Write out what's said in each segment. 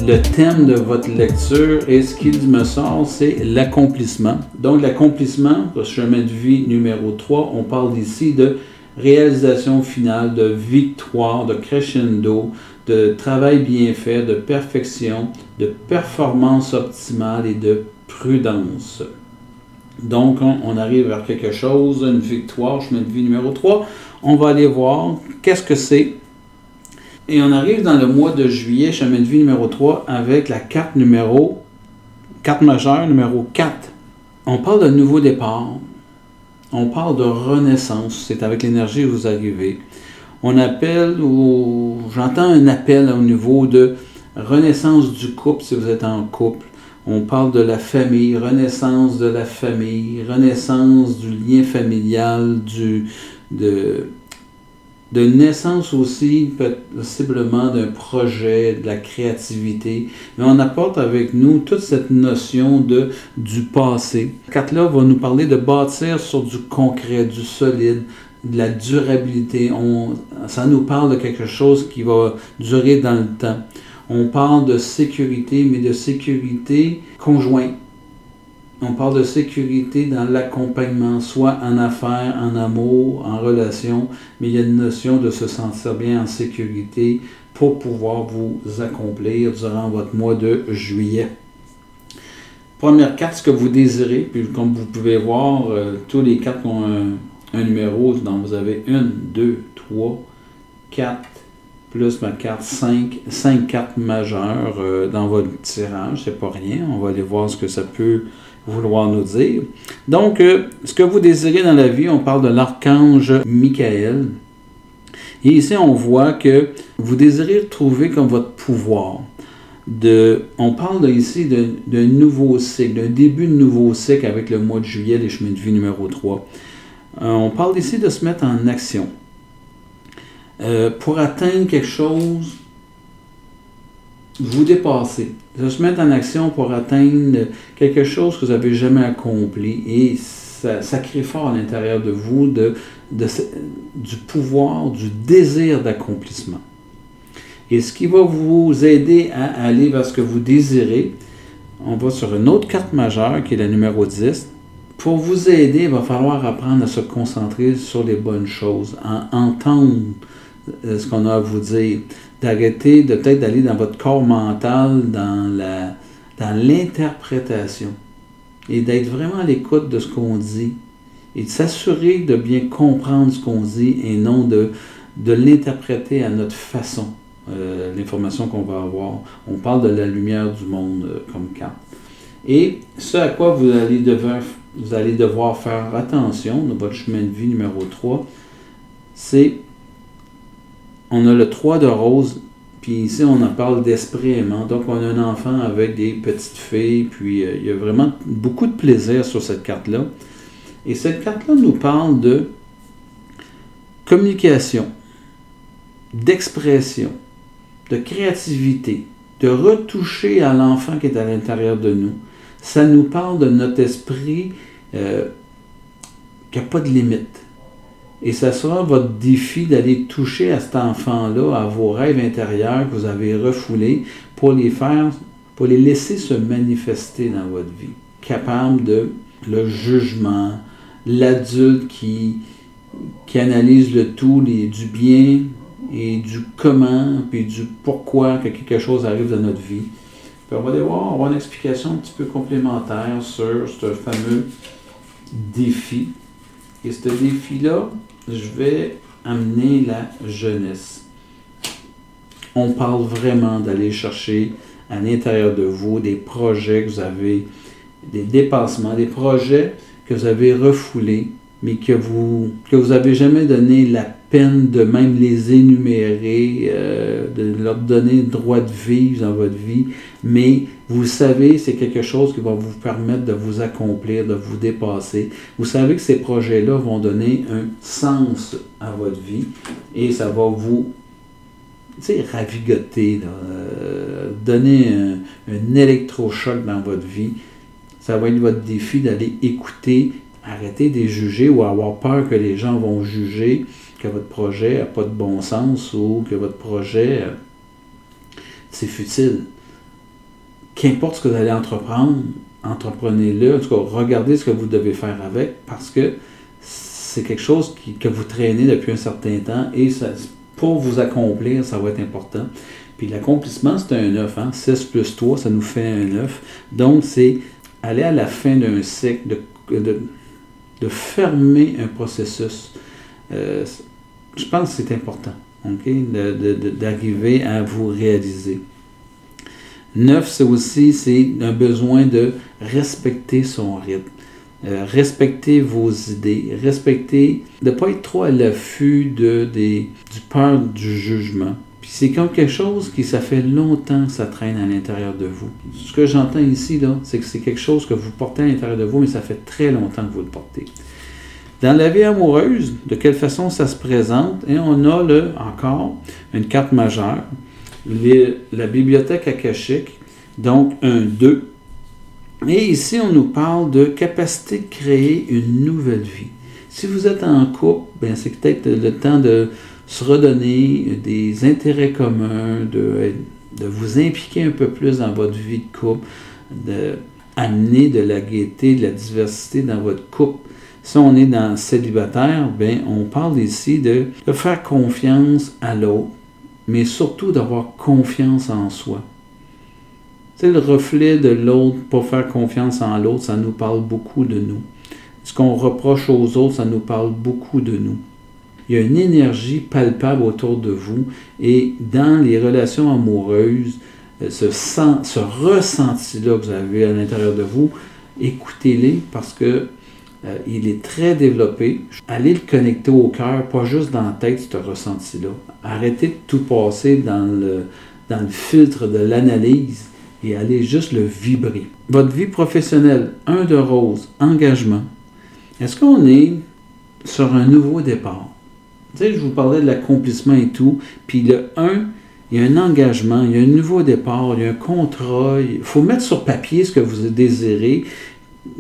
le thème de votre lecture et ce qu'il me sort, c'est l'accomplissement. Donc l'accomplissement, le chemin de vie numéro 3, on parle ici de réalisation finale, de victoire, de crescendo, de travail bien fait, de perfection, de performance optimale et de prudence. Donc, on arrive vers quelque chose, une victoire, chemin de vie numéro 3. On va aller voir qu'est-ce que c'est. Et on arrive dans le mois de juillet, chemin de vie numéro 3, avec la carte majeure numéro 4. On parle de nouveau départ. On parle de renaissance. C'est avec l'énergie où vous arrivez. On appelle, ou j'entends un appel au niveau de renaissance du couple si vous êtes en couple. On parle de la famille, renaissance de la famille, renaissance du lien familial, de naissance aussi, possiblement d'un projet, de la créativité. Mais on apporte avec nous toute cette notion du passé. Cette carte-là va nous parler de bâtir sur du concret, du solide, de la durabilité. Ça nous parle de quelque chose qui va durer dans le temps. On parle de sécurité, mais de sécurité conjointe. On parle de sécurité dans l'accompagnement, soit en affaires, en amour, en relation, mais il y a une notion de se sentir bien en sécurité pour pouvoir vous accomplir durant votre mois de juillet. Première carte, ce que vous désirez, puis comme vous pouvez voir, tous les cartes ont un numéro, donc vous avez 1, 2, 3, 4, plus ma carte 5 cartes majeures dans votre tirage, c'est pas rien, on va aller voir ce que ça peut vouloir nous dire. Donc, ce que vous désirez dans la vie, on parle de l'archange Michael. Et ici, on voit que vous désirez trouver comme votre pouvoir. On parle ici d'un nouveau cycle, d'un début de nouveau cycle avec le mois de juillet, les chemins de vie numéro 3. On parle ici de se mettre en action. Pour atteindre quelque chose, vous dépassez. De se mettre en action pour atteindre quelque chose que vous n'avez jamais accompli. Et ça crée fort à l'intérieur de vous du pouvoir, du désir d'accomplissement. Et ce qui va vous aider à aller vers ce que vous désirez, on va sur une autre carte majeure qui est la numéro 10. Pour vous aider, il va falloir apprendre à se concentrer sur les bonnes choses, à entendre ce qu'on a à vous dire, d'arrêter de peut-être d'aller dans votre corps mental, dans l'interprétation, et d'être vraiment à l'écoute de ce qu'on dit, et de s'assurer de bien comprendre ce qu'on dit, et non de l'interpréter à notre façon, l'information qu'on va avoir. On parle de la lumière du monde comme carte. Et ce à quoi vous allez devoir faire attention dans votre chemin de vie numéro 3, c'est, on a le 3 de rose, puis ici on en parle d'esprit aimant. Donc on a un enfant avec des petites filles, puis il y a vraiment beaucoup de plaisir sur cette carte-là. Et cette carte-là nous parle de communication, d'expression, de créativité, de retoucher à l'enfant qui est à l'intérieur de nous. Ça nous parle de notre esprit qui n'a pas de limite. Et ça sera votre défi d'aller toucher à cet enfant-là, à vos rêves intérieurs que vous avez refoulés, pour les laisser se manifester dans votre vie. Capable de le jugement, l'adulte qui analyse le tout, du bien et du comment, puis du pourquoi que quelque chose arrive dans notre vie. Puis on va avoir une explication un petit peu complémentaire sur ce fameux défi. Et ce défi-là, je vais amener la jeunesse. On parle vraiment d'aller chercher à l'intérieur de vous des projets que vous avez, des dépassements, des projets que vous avez refoulés, mais que vous n'avez jamais donné la peine de même les énumérer, de leur donner le droit de vivre dans votre vie, mais vous savez, c'est quelque chose qui va vous permettre de vous accomplir, de vous dépasser. Vous savez que ces projets-là vont donner un sens à votre vie et ça va vous ravigoter, donner un électrochoc dans votre vie. Ça va être votre défi d'aller écouter, arrêter de les juger ou avoir peur que les gens vont juger que votre projet n'a pas de bon sens ou que votre projet, c'est futile. qu'importe ce que vous allez entreprendre, entreprenez-le, en tout cas, regardez ce que vous devez faire avec, parce que c'est quelque chose que vous traînez depuis un certain temps, et ça, pour vous accomplir, ça va être important. Puis l'accomplissement, c'est un 9, hein? 6 plus 3, ça nous fait un 9. Donc, c'est aller à la fin d'un cycle, de fermer un processus. Je pense que c'est important, okay? D'arriver à vous réaliser. 9, c'est un besoin de respecter son rythme. Respecter vos idées, de ne pas être trop à l'affût du peur du jugement. Puis c'est comme quelque chose ça fait longtemps que ça traîne à l'intérieur de vous. Ce que j'entends ici, là, c'est que c'est quelque chose que vous portez à l'intérieur de vous, mais ça fait très longtemps que vous le portez. Dans la vie amoureuse, de quelle façon ça se présente? Et on a encore une carte majeure, la bibliothèque akashique, donc un 2. Et ici, on nous parle de capacité de créer une nouvelle vie. Si vous êtes en couple, ben c'est peut-être le temps de se redonner des intérêts communs, de vous impliquer un peu plus dans votre vie de couple, d'amener de la gaieté, de la diversité dans votre couple. Si on est dans célibataire, ben on parle ici de faire confiance à l'autre, mais surtout d'avoir confiance en soi. C'est le reflet de l'autre, pour faire confiance en l'autre, ça nous parle beaucoup de nous. Ce qu'on reproche aux autres, ça nous parle beaucoup de nous. Il y a une énergie palpable autour de vous, et dans les relations amoureuses, ce ressenti-là que vous avez à l'intérieur de vous, écoutez-les parce que il est très développé. Allez le connecter au cœur, pas juste dans la tête, ce ressenti-là. Arrêtez de tout passer dans le filtre de l'analyse et allez juste le vibrer. Votre vie professionnelle, 1 de rose, engagement. Est-ce qu'on est sur un nouveau départ? Tu sais, je vous parlais de l'accomplissement et tout, puis le 1, il y a un engagement, il y a un nouveau départ, il y a un contrat, il faut mettre sur papier ce que vous désirez,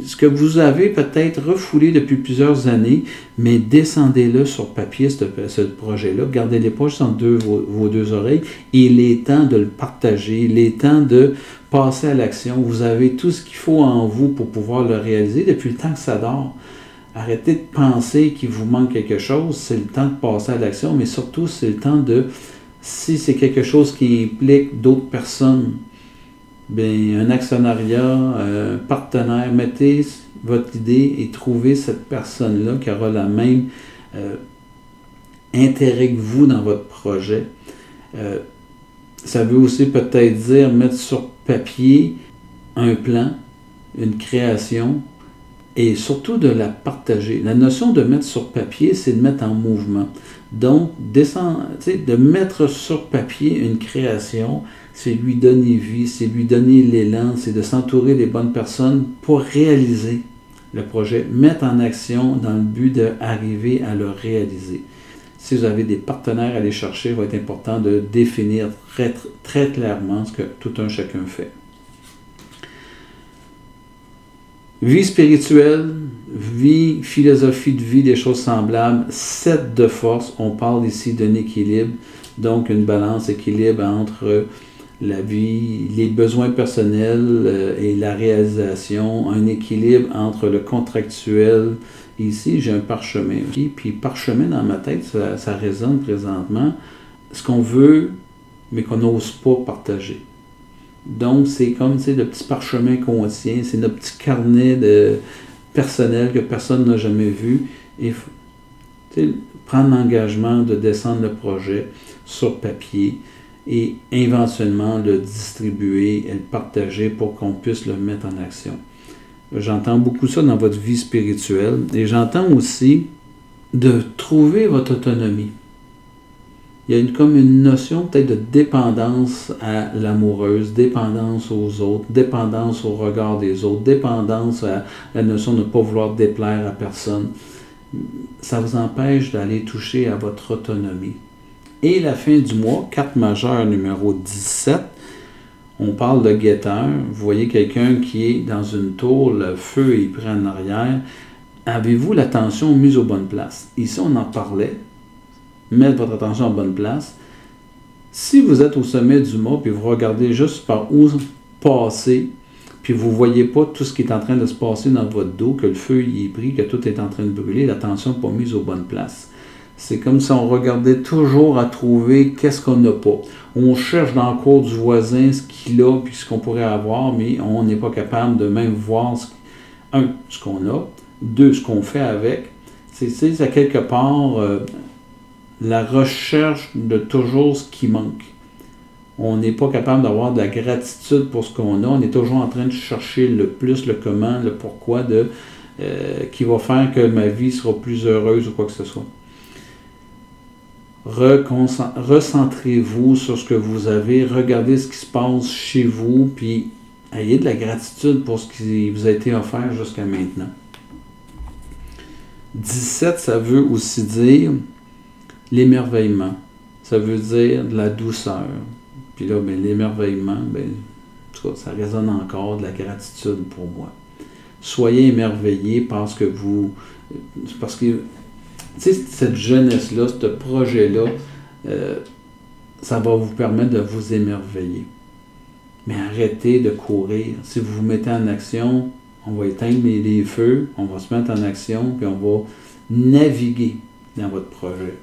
ce que vous avez peut-être refoulé depuis plusieurs années, mais descendez-le sur papier, ce projet-là, gardez-les pas juste entre vos deux oreilles, il est temps de le partager, il est temps de passer à l'action. Vous avez tout ce qu'il faut en vous pour pouvoir le réaliser depuis le temps que ça dort. Arrêtez de penser qu'il vous manque quelque chose, c'est le temps de passer à l'action, mais surtout c'est le temps si c'est quelque chose qui implique d'autres personnes, bien, un actionnariat, un partenaire, mettez votre idée et trouvez cette personne-là qui aura le même intérêt que vous dans votre projet. Ça veut aussi peut-être dire mettre sur papier un plan, une création, et surtout de la partager. La notion de mettre sur papier, c'est de mettre en mouvement. Donc, de mettre sur papier une création, c'est lui donner vie, c'est lui donner l'élan, c'est de s'entourer des bonnes personnes pour réaliser le projet, mettre en action dans le but d'arriver à le réaliser. Si vous avez des partenaires à aller chercher, il va être important de définir très, très clairement ce que tout un chacun fait. Vie spirituelle, vie, philosophie de vie, des choses semblables, 7 de force, on parle ici d'un équilibre, donc une balance, équilibre entre la vie, les besoins personnels et la réalisation, un équilibre entre le contractuel. Ici, j'ai un parchemin. Puis parchemin dans ma tête, ça résonne présentement, ce qu'on veut, mais qu'on n'ose pas partager. Donc, c'est comme le petit parchemin qu'on tient, c'est notre petit carnet personnel que personne n'a jamais vu. Et prendre l'engagement de descendre le projet sur papier et éventuellement le distribuer et le partager pour qu'on puisse le mettre en action. J'entends beaucoup ça dans votre vie spirituelle et j'entends aussi de trouver votre autonomie. Il y a comme une notion peut-être de dépendance à l'amoureuse, dépendance aux autres, dépendance au regard des autres, dépendance à la notion de ne pas vouloir déplaire à personne. Ça vous empêche d'aller toucher à votre autonomie. Et la fin du mois, carte majeure numéro 17, on parle de guetteur. Vous voyez quelqu'un qui est dans une tour, le feu est pris en arrière. Avez-vous l'attention mise aux bonnes places? Ici, on en parlait. Mettre votre attention en bonne place. Si vous êtes au sommet du mât et vous regardez juste par où passez, puis vous ne voyez pas tout ce qui est en train de se passer dans votre dos, que le feu y est pris, que tout est en train de brûler, l'attention n'est pas mise aux bonnes places. C'est comme si on regardait toujours à trouver qu'est-ce qu'on n'a pas. On cherche dans le cours du voisin ce qu'il a puis ce qu'on pourrait avoir, mais on n'est pas capable de même voir, ce qu'on a, deux, ce qu'on fait avec. C'est à quelque part la recherche de toujours ce qui manque. On n'est pas capable d'avoir de la gratitude pour ce qu'on a. On est toujours en train de chercher le plus, le comment, le pourquoi qui va faire que ma vie sera plus heureuse ou quoi que ce soit. Recentrez-vous sur ce que vous avez, regardez ce qui se passe chez vous, puis ayez de la gratitude pour ce qui vous a été offert jusqu'à maintenant. 17, ça veut aussi dire l'émerveillement. Ça veut dire de la douceur. Puis là, l'émerveillement, ça résonne encore de la gratitude pour moi. Soyez émerveillés parce que cette jeunesse-là, ce projet-là, ça va vous permettre de vous émerveiller. Mais arrêtez de courir. Si vous vous mettez en action, on va éteindre les feux, on va se mettre en action, puis on va naviguer dans votre projet,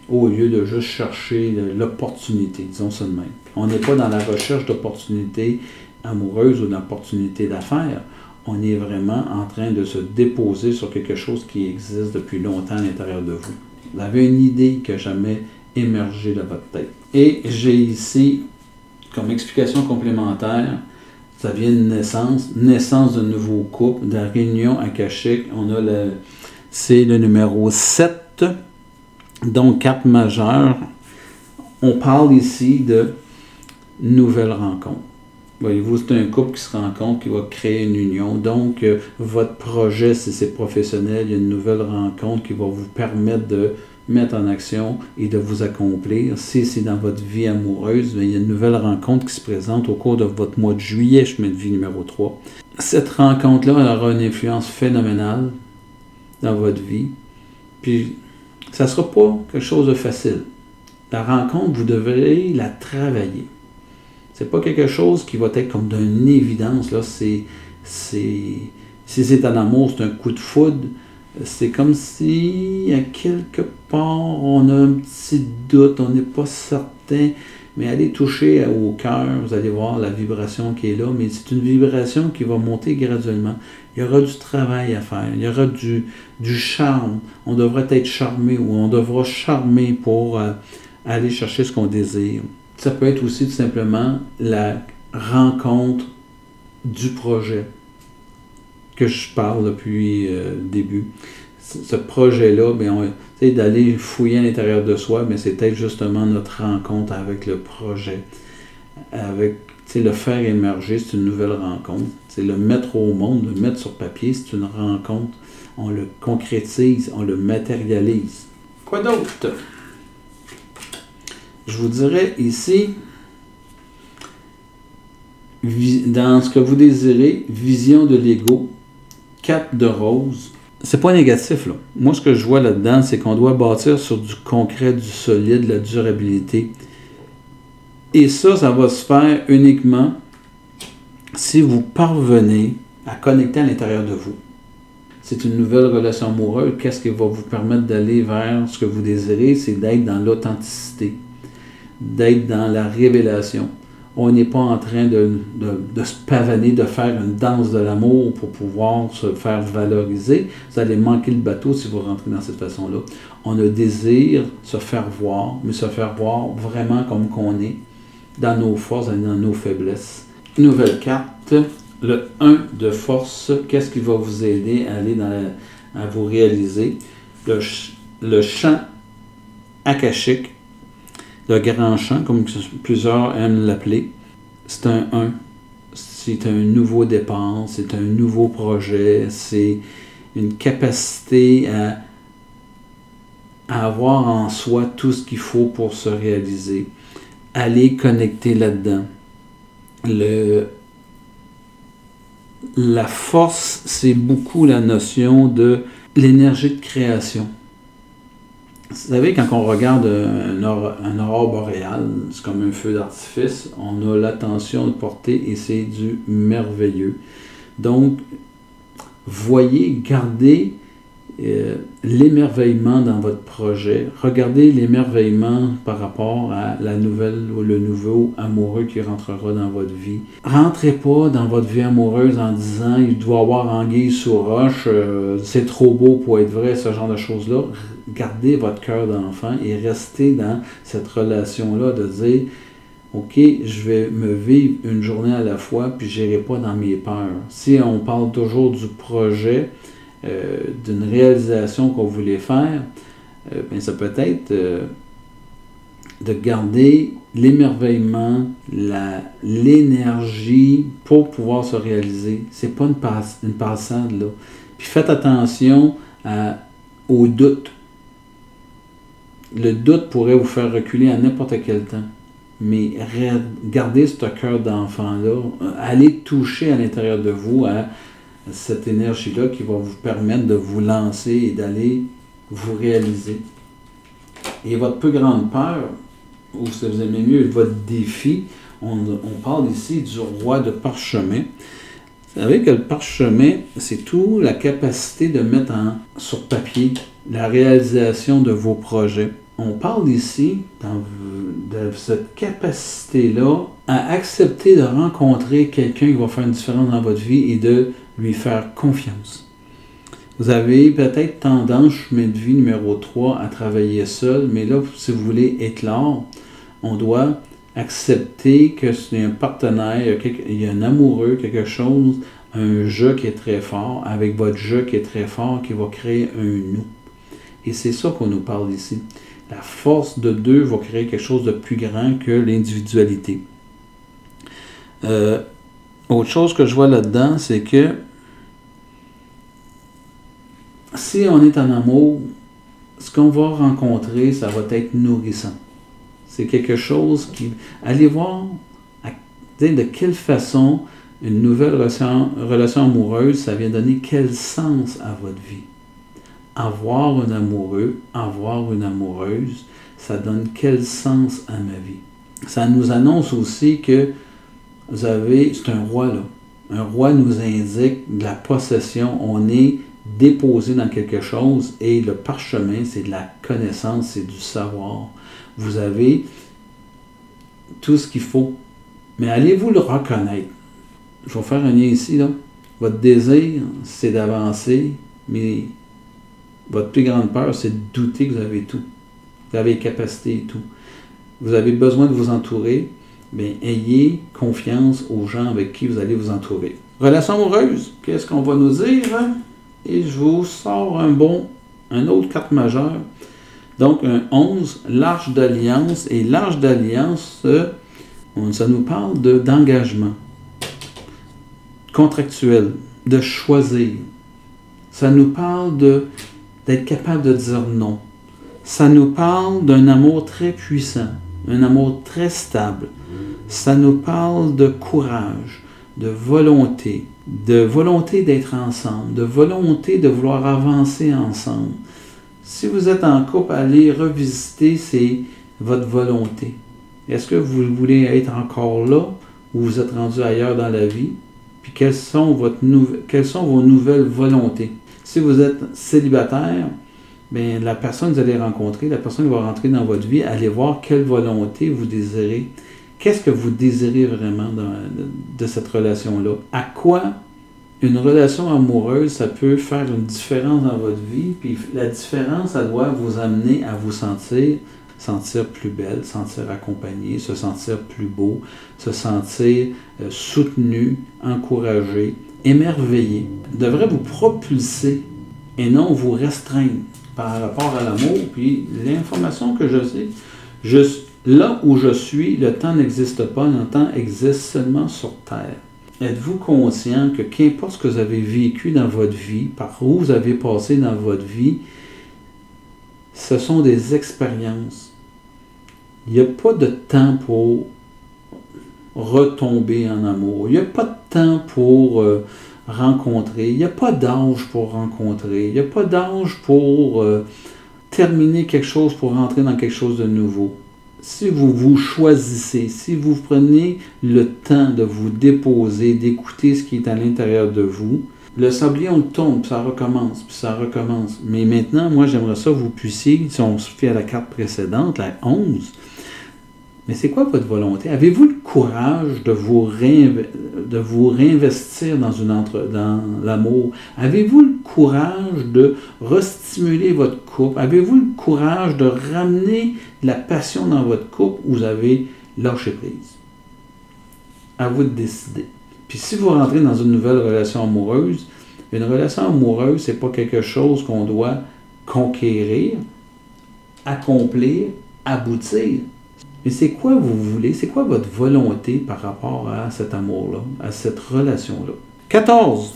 au lieu de juste chercher l'opportunité, disons ça de même. On n'est pas dans la recherche d'opportunités amoureuses ou d'opportunités d'affaires. On est vraiment en train de se déposer sur quelque chose qui existe depuis longtemps à l'intérieur de vous. Vous avez une idée qui n'a jamais émergé de votre tête. Et j'ai ici, comme explication complémentaire, ça vient de naissance de nouveaux couples, de la réunion akashique. C'est le numéro 7, donc carte majeure. On parle ici de nouvelles rencontres. Voyez-vous, c'est un couple qui se rencontre, qui va créer une union. Donc, votre projet, si c'est professionnel, il y a une nouvelle rencontre qui va vous permettre de mettre en action et de vous accomplir. Si c'est dans votre vie amoureuse, il y a une nouvelle rencontre qui se présente au cours de votre mois de juillet, chemin de vie numéro 3. Cette rencontre-là, elle aura une influence phénoménale dans votre vie. Puis, ça ne sera pas quelque chose de facile. La rencontre, vous devrez la travailler. C'est pas quelque chose qui va être comme d'une évidence. Là. Si c'est un amour, c'est un coup de foudre. C'est comme si, à quelque part, on a un petit doute, on n'est pas certain. Mais allez toucher au cœur, vous allez voir la vibration qui est là. Mais c'est une vibration qui va monter graduellement. Il y aura du travail à faire. Il y aura du charme. On devrait être charmé ou on devra charmer pour aller chercher ce qu'on désire. Ça peut être aussi tout simplement la rencontre du projet que je parle depuis le début. Ce projet-là, d'aller fouiller à l'intérieur de soi, mais c'est peut-être justement notre rencontre avec le projet. Le faire émerger, c'est une nouvelle rencontre. Le mettre au monde, le mettre sur papier, c'est une rencontre. On le concrétise, on le matérialise. Quoi d'autre? Je vous dirais ici, dans ce que vous désirez, vision de l'ego, 4 de rose. C'est pas négatif, là. Moi, ce que je vois là-dedans, c'est qu'on doit bâtir sur du concret, du solide, la durabilité. Et ça va se faire uniquement si vous parvenez à connecter à l'intérieur de vous. C'est une nouvelle relation amoureuse. Qu'est-ce qui va vous permettre d'aller vers ce que vous désirez? C'est d'être dans l'authenticité, d'être dans la révélation. On n'est pas en train de se pavaner, de faire une danse de l'amour pour pouvoir se faire valoriser. Vous allez manquer le bateau si vous rentrez dans cette façon-là. On a désir se faire voir, mais se faire voir vraiment comme qu'on est, dans nos forces et dans nos faiblesses. Nouvelle carte, le 1 de force. Qu'est-ce qui va vous aider à aller à vous réaliser? Le champ akashique. Le grand champ, comme plusieurs aiment l'appeler, c'est un 1. C'est un nouveau départ, c'est un nouveau projet, c'est une capacité à avoir en soi tout ce qu'il faut pour se réaliser. Aller connecter là-dedans. La force, c'est beaucoup la notion de l'énergie de création. Vous savez, quand on regarde un aurore boréale, c'est comme un feu d'artifice, on a l'attention de porter et c'est du merveilleux. Donc, voyez, gardez l'émerveillement dans votre projet. Regardez l'émerveillement par rapport à la nouvelle ou le nouveau amoureux qui rentrera dans votre vie. Rentrez pas dans votre vie amoureuse en disant « il doit y avoir anguille sous roche, c'est trop beau pour être vrai », ce genre de choses-là. Gardez votre cœur d'enfant et restez dans cette relation-là de dire « OK, je vais me vivre une journée à la fois, puis je n'irai pas dans mes peurs. » Si on parle toujours du projet, d'une réalisation qu'on voulait faire, bien, ça peut être de garder l'émerveillement, l'énergie pour pouvoir se réaliser. C'est pas une passade, là. Puis faites attention au doute. Le doute pourrait vous faire reculer à n'importe quel temps. Mais gardez ce cœur d'enfant-là. Allez toucher à l'intérieur de vous à cette énergie-là qui va vous permettre de vous lancer et d'aller vous réaliser. Et votre plus grande peur, ou si vous aimez mieux, votre défi, on parle ici du roi de parchemin. Vous savez que le parchemin, c'est tout la capacité de mettre sur papier la réalisation de vos projets. On parle ici de cette capacité-là à accepter de rencontrer quelqu'un qui va faire une différence dans votre vie et de lui faire confiance. Vous avez peut-être tendance, chemin de vie numéro 3, à travailler seul, mais là, si vous voulez éclore, on doit accepter que c'est un partenaire, il y a un amoureux, quelque chose, un jeu qui est très fort, avec votre jeu qui est très fort, qui va créer un nous. Et c'est ça qu'on nous parle ici. La force de deux va créer quelque chose de plus grand que l'individualité. Autre chose que je vois là-dedans, c'est que si on est en amour, ce qu'on va rencontrer, ça va être nourrissant. C'est quelque chose qui... Allez voir de quelle façon une nouvelle relation amoureuse, ça vient donner quel sens à votre vie. Avoir un amoureux, avoir une amoureuse, ça donne quel sens à ma vie. Ça nous annonce aussi que vous avez... C'est un roi, là. Un roi nous indique de la possession. On est déposé dans quelque chose et le parchemin, c'est de la connaissance, c'est du savoir. Vous avez tout ce qu'il faut. Mais allez-vous le reconnaître? Je vais faire un lien ici, là. Votre désir, c'est d'avancer, mais votre plus grande peur, c'est de douter que vous avez tout. Vous avez les capacités et tout. Vous avez besoin de vous entourer, bien, ayez confiance aux gens avec qui vous allez vous entourer. Relation amoureuse, qu'est-ce qu'on va nous dire? Et je vous sors un autre carte majeure. Donc, un 11, l'arche d'alliance. Et l'arche d'alliance, ça nous parle d'engagement contractuel, de choisir. Ça nous parle d'être capable de dire non. Ça nous parle d'un amour très puissant, un amour très stable. Ça nous parle de courage, de volonté d'être ensemble, de volonté de vouloir avancer ensemble. Si vous êtes en couple, allez revisiter, c'est votre volonté. Est-ce que vous voulez être encore là ou vous êtes rendu ailleurs dans la vie? Puis quelles sont vos nouvelles volontés? Si vous êtes célibataire, bien, la personne que vous allez rencontrer, la personne qui va rentrer dans votre vie, allez voir quelle volonté vous désirez. Qu'est-ce que vous désirez vraiment de cette relation-là? À quoi une relation amoureuse, ça peut faire une différence dans votre vie? Puis la différence, ça doit vous amener à vous sentir plus belle, sentir accompagné, se sentir plus beau, se sentir soutenu, encouragé, émerveillé. Devrait vous propulser et non vous restreindre par rapport à l'amour. Puis l'information que je sais, là où je suis, le temps n'existe pas, le temps existe seulement sur Terre. Êtes-vous conscient que qu'importe ce que vous avez vécu dans votre vie, par où vous avez passé dans votre vie, ce sont des expériences. Il n'y a pas de temps pour retomber en amour. Il n'y a pas de temps pour rencontrer. Il n'y a pas d'âge pour rencontrer. Il n'y a pas d'âge pour terminer quelque chose pour rentrer dans quelque chose de nouveau. Si vous vous choisissez, si vous prenez le temps de vous déposer, d'écouter ce qui est à l'intérieur de vous, le sablier, on le tourne, puis ça recommence, puis ça recommence. Mais maintenant, moi, j'aimerais ça que vous puissiez, si on se fie à la carte précédente, la 11, mais c'est quoi votre volonté? Avez-vous le courage de vous réinvestir dans l'amour? Avez-vous le courage de restimuler votre couple? Avez-vous le courage de ramener la passion dans votre couple ou vous avez lâché prise? À vous de décider. Puis si vous rentrez dans une nouvelle relation amoureuse, une relation amoureuse, c'est pas quelque chose qu'on doit conquérir, accomplir, aboutir. Mais c'est quoi vous voulez? C'est quoi votre volonté par rapport à cet amour-là, à cette relation-là? 14.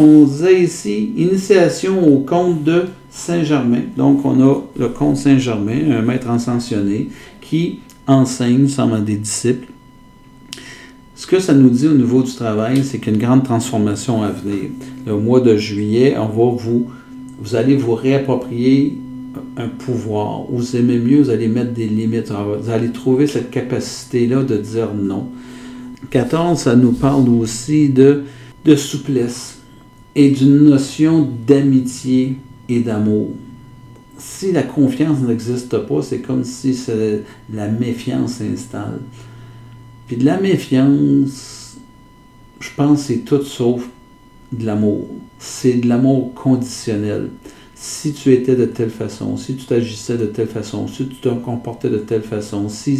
On disait ici, initiation au conte de Saint-Germain. Donc, on a le comte Saint-Germain, un maître ascensionné, qui enseigne, semble à des disciples. Ce que ça nous dit au niveau du travail, c'est qu'il y a une grande transformation à venir. Le mois de juillet, vous allez vous réapproprier un pouvoir. Vous aimez mieux, vous allez mettre des limites. Vous allez trouver cette capacité-là de dire non. 14, ça nous parle aussi de souplesse et d'une notion d'amitié et d'amour. Si la confiance n'existe pas, c'est comme si la méfiance s'installe. Puis de la méfiance, je pense que c'est tout sauf de l'amour. C'est de l'amour conditionnel. Si tu étais de telle façon, si tu t'agissais de telle façon, si tu te comportais de telle façon, si.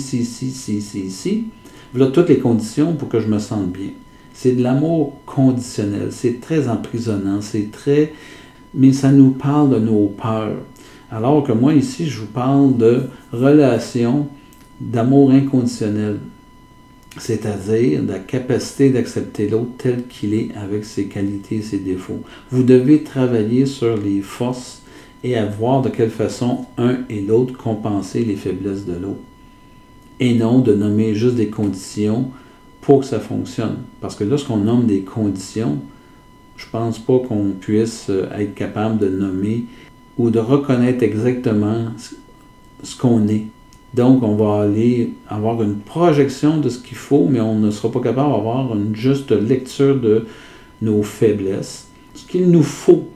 Voilà toutes les conditions pour que je me sente bien. C'est de l'amour conditionnel. C'est très emprisonnant. Mais ça nous parle de nos peurs. Alors que moi, ici, je vous parle de relation d'amour inconditionnel. C'est-à-dire de la capacité d'accepter l'autre tel qu'il est avec ses qualités et ses défauts. Vous devez travailler sur les forces et à voir de quelle façon un et l'autre compenser les faiblesses de l'autre. Et non de nommer juste des conditions pour que ça fonctionne. Parce que lorsqu'on nomme des conditions, je ne pense pas qu'on puisse être capable de nommer ou de reconnaître exactement ce qu'on est. Donc, on va aller avoir une projection de ce qu'il faut, mais on ne sera pas capable d'avoir une juste lecture de nos faiblesses. Ce qu'il nous faut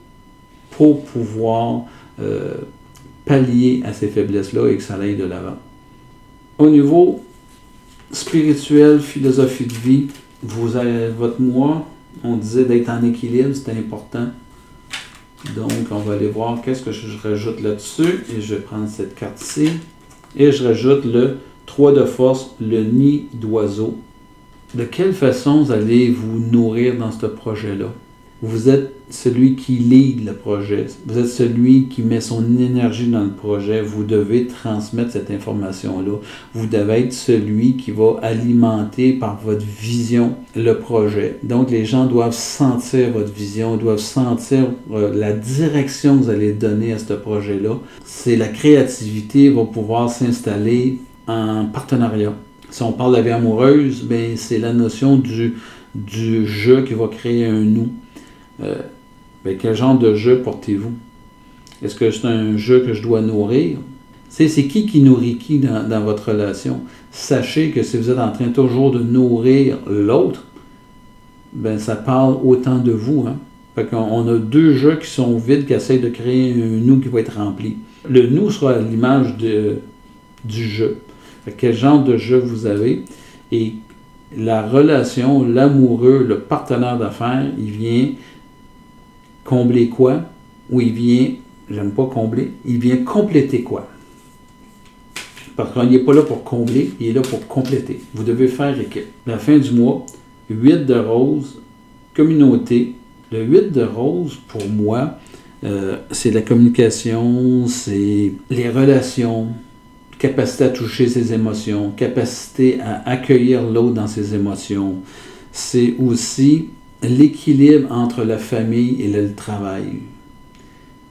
pour pouvoir pallier à ces faiblesses-là et que ça aille de l'avant. Au niveau spirituel, philosophie de vie, vous avez votre moi, on disait d'être en équilibre, c'est important. Donc, on va aller voir qu'est-ce que je rajoute là-dessus. Et je vais prendre cette carte-ci. Et je rajoute le 3 de force, le nid d'oiseau. De quelle façon vous allez vous nourrir dans ce projet-là? Vous êtes celui qui lead le projet. Vous êtes celui qui met son énergie dans le projet. Vous devez transmettre cette information-là. Vous devez être celui qui va alimenter par votre vision le projet. Donc, les gens doivent sentir votre vision, doivent sentir la direction que vous allez donner à ce projet-là. C'est la créativité va pouvoir s'installer en partenariat. Si on parle de la vie amoureuse, ben, c'est la notion du jeu qui va créer un nous. Quel genre de jeu portez-vous? Est-ce que c'est un jeu que je dois nourrir? C'est qui nourrit qui dans votre relation? Sachez que si vous êtes en train toujours de nourrir l'autre, ben ça parle autant de vous. Hein? Fait qu'on a deux jeux qui sont vides, qui essayent de créer un nous qui va être rempli. Le nous sera à l'image du jeu. Fait quel genre de jeu vous avez? Et la relation, l'amoureux, le partenaire d'affaires, il vient combler quoi? Ou il vient, j'aime pas combler, il vient compléter quoi? Parce qu'il n'est pas là pour combler, il est là pour compléter. Vous devez faire équipe. La fin du mois, 8 de rose, communauté. Le 8 de rose, pour moi, c'est la communication, c'est les relations, capacité à toucher ses émotions, capacité à accueillir l'autre dans ses émotions. C'est aussi l'équilibre entre la famille et le travail.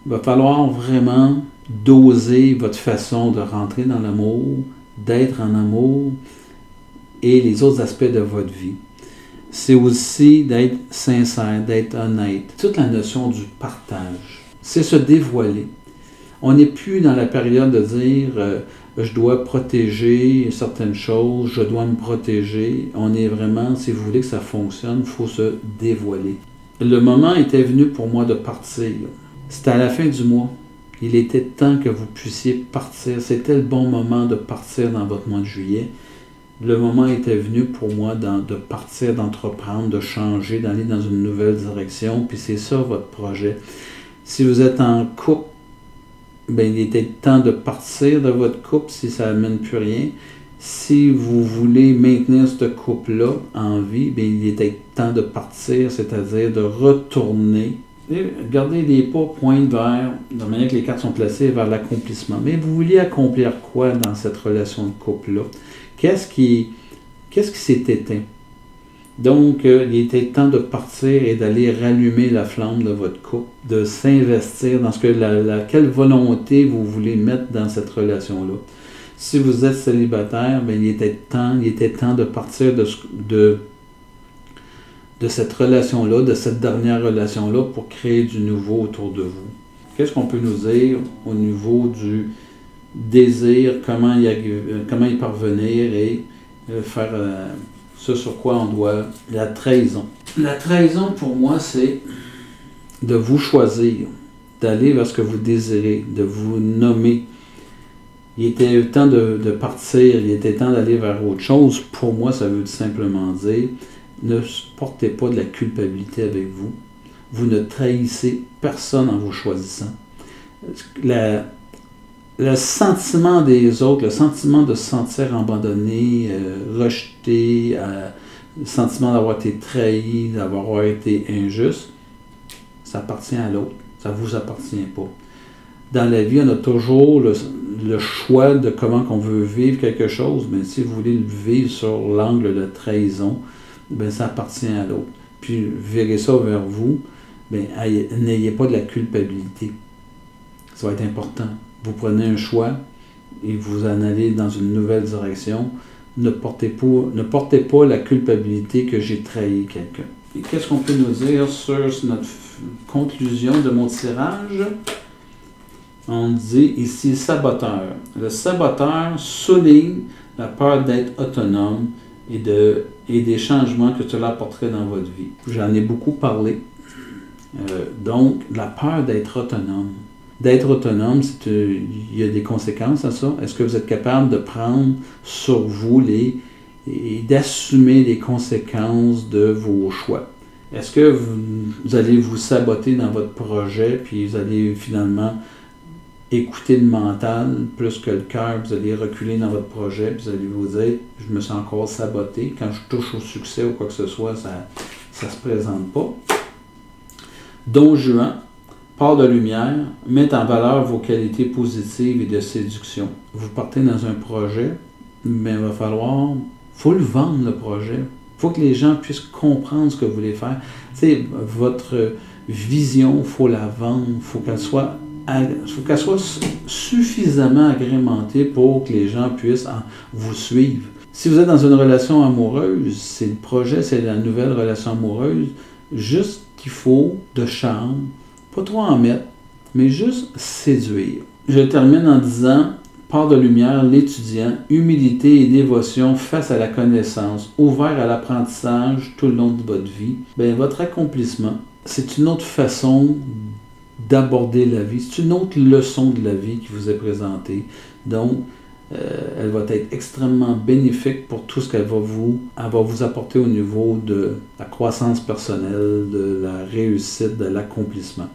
Il va falloir vraiment doser votre façon de rentrer dans l'amour, d'être en amour et les autres aspects de votre vie. C'est aussi d'être sincère, d'être honnête. Toute la notion du partage, c'est se dévoiler. On n'est plus dans la période de dire je dois protéger certaines choses, je dois me protéger. On est vraiment, si vous voulez que ça fonctionne, il faut se dévoiler. Le moment était venu pour moi de partir. C'était à la fin du mois. Il était temps que vous puissiez partir. C'était le bon moment de partir dans votre mois de juillet. Le moment était venu pour moi de partir, d'entreprendre, de changer, d'aller dans une nouvelle direction. Puis c'est ça votre projet. Si vous êtes en couple, ben, il était temps de partir de votre couple si ça n'amène plus rien. Si vous voulez maintenir ce couple-là en vie, ben, il était temps de partir, c'est-à-dire de retourner. Et gardez les pas pointent vers, de manière que les cartes sont placées, vers l'accomplissement. Mais vous vouliez accomplir quoi dans cette relation de couple-là? Qu'est-ce qui s'est éteint? Donc, il était temps de partir et d'aller rallumer la flamme de votre couple, de s'investir dans ce que quelle volonté vous voulez mettre dans cette relation-là. Si vous êtes célibataire, bien, il était temps de partir de cette relation-là, de cette dernière relation-là, pour créer du nouveau autour de vous. Qu'est-ce qu'on peut nous dire au niveau du désir, comment y parvenir et faire ce sur quoi on doit, la trahison. La trahison, pour moi, c'est de vous choisir, d'aller vers ce que vous désirez, de vous nommer. Il était temps de partir, il était temps d'aller vers autre chose. Pour moi, ça veut simplement dire, ne portez pas de la culpabilité avec vous. Vous ne trahissez personne en vous choisissant. Le sentiment des autres, le sentiment de se sentir abandonné, rejeté, le sentiment d'avoir été trahi, d'avoir été injuste, ça appartient à l'autre, ça ne vous appartient pas. Dans la vie, on a toujours le choix de comment on veut vivre quelque chose, mais si vous voulez le vivre sur l'angle de trahison, bien, ça appartient à l'autre. Puis, verrez ça vers vous, bien, n'ayez pas de la culpabilité. Ça va être important. Vous prenez un choix et vous en allez dans une nouvelle direction. Ne portez pas la culpabilité que j'ai trahi quelqu'un. Et qu'est-ce qu'on peut nous dire sur notre conclusion de mon tirage? On dit ici saboteur. Le saboteur souligne la peur d'être autonome et des changements que cela apporterait dans votre vie. J'en ai beaucoup parlé. Donc, la peur d'être autonome. D'être autonome, il y a des conséquences à ça. Est-ce que vous êtes capable de prendre sur vous et d'assumer les conséquences de vos choix? Est-ce que vous allez vous saboter dans votre projet, puis vous allez finalement écouter le mental plus que le cœur, vous allez reculer dans votre projet, puis vous allez vous dire, je me sens encore saboté. Quand je touche au succès ou quoi que ce soit, ça ne se présente pas. Don Juan, part de lumière, met en valeur vos qualités positives et de séduction. Vous partez dans un projet, mais il faut le vendre le projet. Il faut que les gens puissent comprendre ce que vous voulez faire. Tu sais, votre vision, il faut la vendre, il faut qu'elle soit suffisamment agrémentée pour que les gens puissent vous suivre. Si vous êtes dans une relation amoureuse, c'est le projet, c'est la nouvelle relation amoureuse, juste qu'il faut de charme, pas trop en mettre, mais juste séduire. Je termine en disant, part de lumière, l'étudiant, humilité et dévotion face à la connaissance, ouvert à l'apprentissage tout le long de votre vie. Bien, votre accomplissement, c'est une autre façon d'aborder la vie. C'est une autre leçon de la vie qui vous est présentée. Donc, elle va être extrêmement bénéfique pour tout ce qu'elle va vous apporter au niveau de la croissance personnelle, de la réussite, de l'accomplissement.